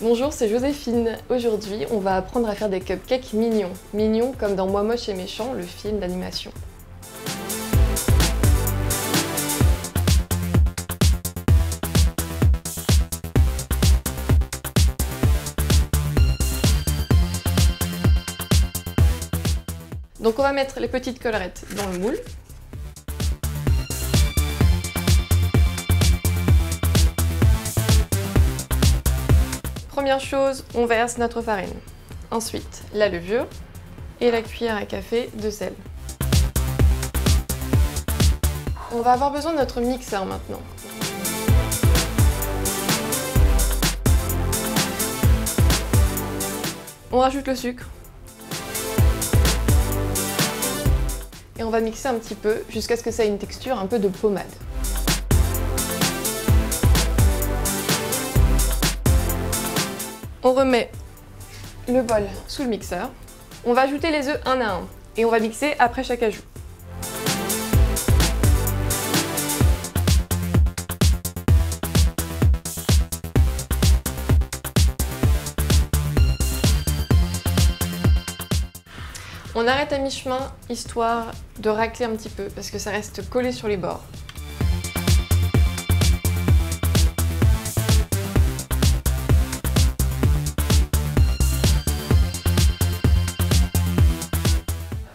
Bonjour, c'est Joséphine. Aujourd'hui, on va apprendre à faire des cupcakes mignons. Mignons comme dans Moi moche et méchant, le film d'animation. Donc on va mettre les petites collerettes dans le moule. Première chose, on verse notre farine. Ensuite, la levure et la cuillère à café de sel. On va avoir besoin de notre mixeur maintenant. On rajoute le sucre. Et on va mixer un petit peu jusqu'à ce que ça ait une texture un peu de pommade. On remet le bol sous le mixeur. On va ajouter les œufs un à un et on va mixer après chaque ajout. On arrête à mi-chemin histoire de racler un petit peu parce que ça reste collé sur les bords.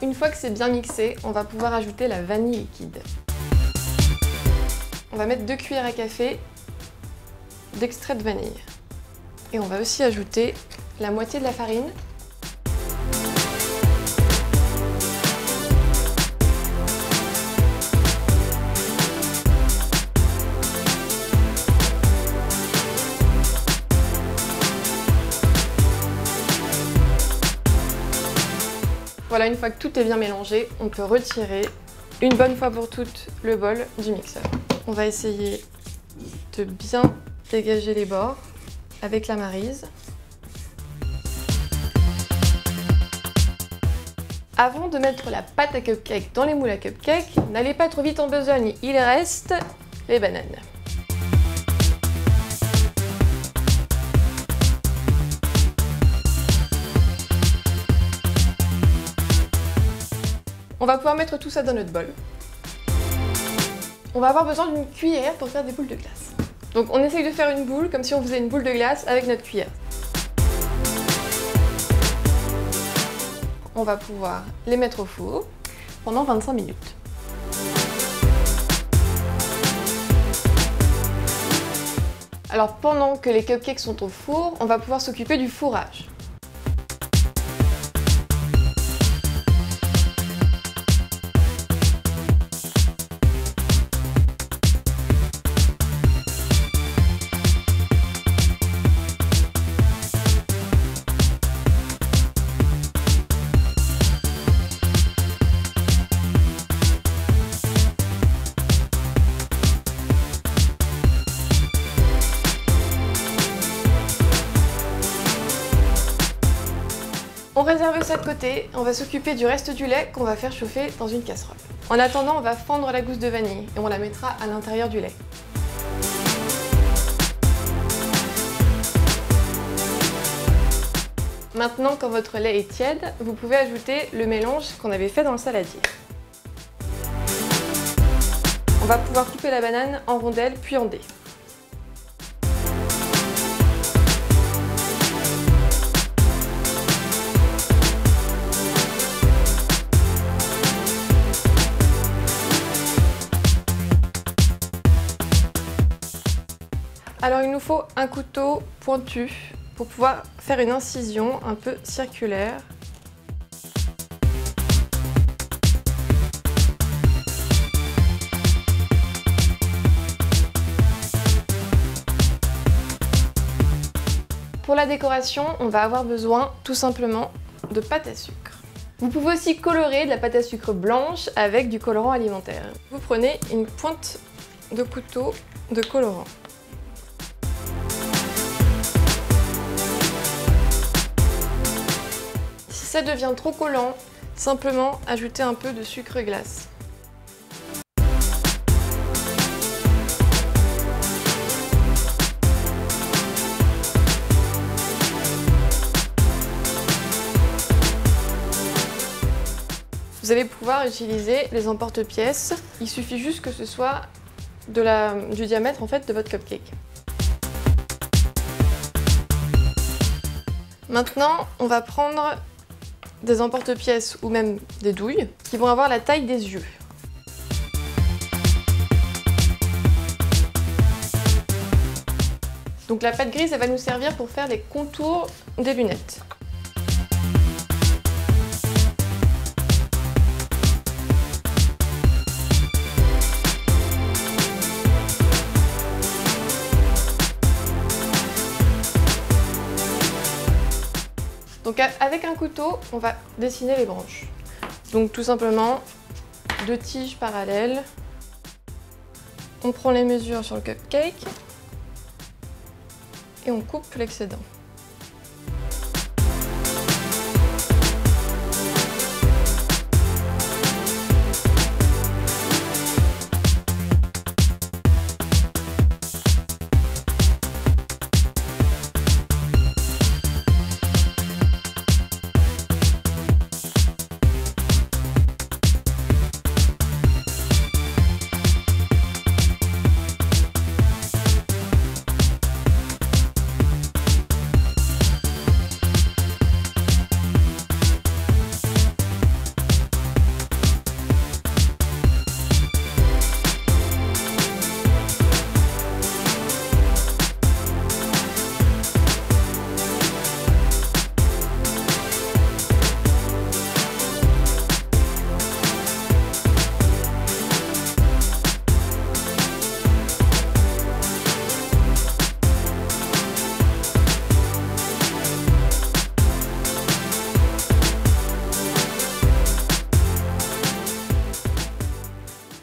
Une fois que c'est bien mixé, on va pouvoir ajouter la vanille liquide. On va mettre 2 cuillères à café d'extrait de vanille. Et on va aussi ajouter la moitié de la farine. Voilà, une fois que tout est bien mélangé, on peut retirer une bonne fois pour toutes le bol du mixeur. On va essayer de bien dégager les bords avec la maryse. Avant de mettre la pâte à cupcake dans les moules à cupcake, n'allez pas trop vite en besogne, il reste les bananes. On va pouvoir mettre tout ça dans notre bol. On va avoir besoin d'une cuillère pour faire des boules de glace. Donc on essaye de faire une boule comme si on faisait une boule de glace avec notre cuillère. On va pouvoir les mettre au four pendant 25 minutes. Alors pendant que les cupcakes sont au four, on va pouvoir s'occuper du fourrage. On réserve ça de côté, on va s'occuper du reste du lait qu'on va faire chauffer dans une casserole. En attendant, on va fendre la gousse de vanille et on la mettra à l'intérieur du lait. Maintenant, quand votre lait est tiède, vous pouvez ajouter le mélange qu'on avait fait dans le saladier. On va pouvoir couper la banane en rondelles puis en dés. Alors il nous faut un couteau pointu pour pouvoir faire une incision un peu circulaire. Pour la décoration, on va avoir besoin tout simplement de pâte à sucre. Vous pouvez aussi colorer de la pâte à sucre blanche avec du colorant alimentaire. Vous prenez une pointe de couteau de colorant. Si ça devient trop collant, simplement ajouter un peu de sucre glace. Vous allez pouvoir utiliser les emporte-pièces. Il suffit juste que ce soit du diamètre en fait de votre cupcake. Maintenant, on va prendre des emporte-pièces ou même des douilles qui vont avoir la taille des yeux. Donc la pâte grise, elle va nous servir pour faire les contours des lunettes. Donc avec un couteau, on va dessiner les branches. Donc tout simplement, 2 tiges parallèles. On prend les mesures sur le cupcake et on coupe l'excédent.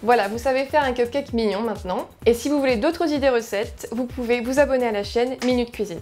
Voilà, vous savez faire un cupcake mignon maintenant. Et si vous voulez d'autres idées recettes, vous pouvez vous abonner à la chaîne Minute Cuisine.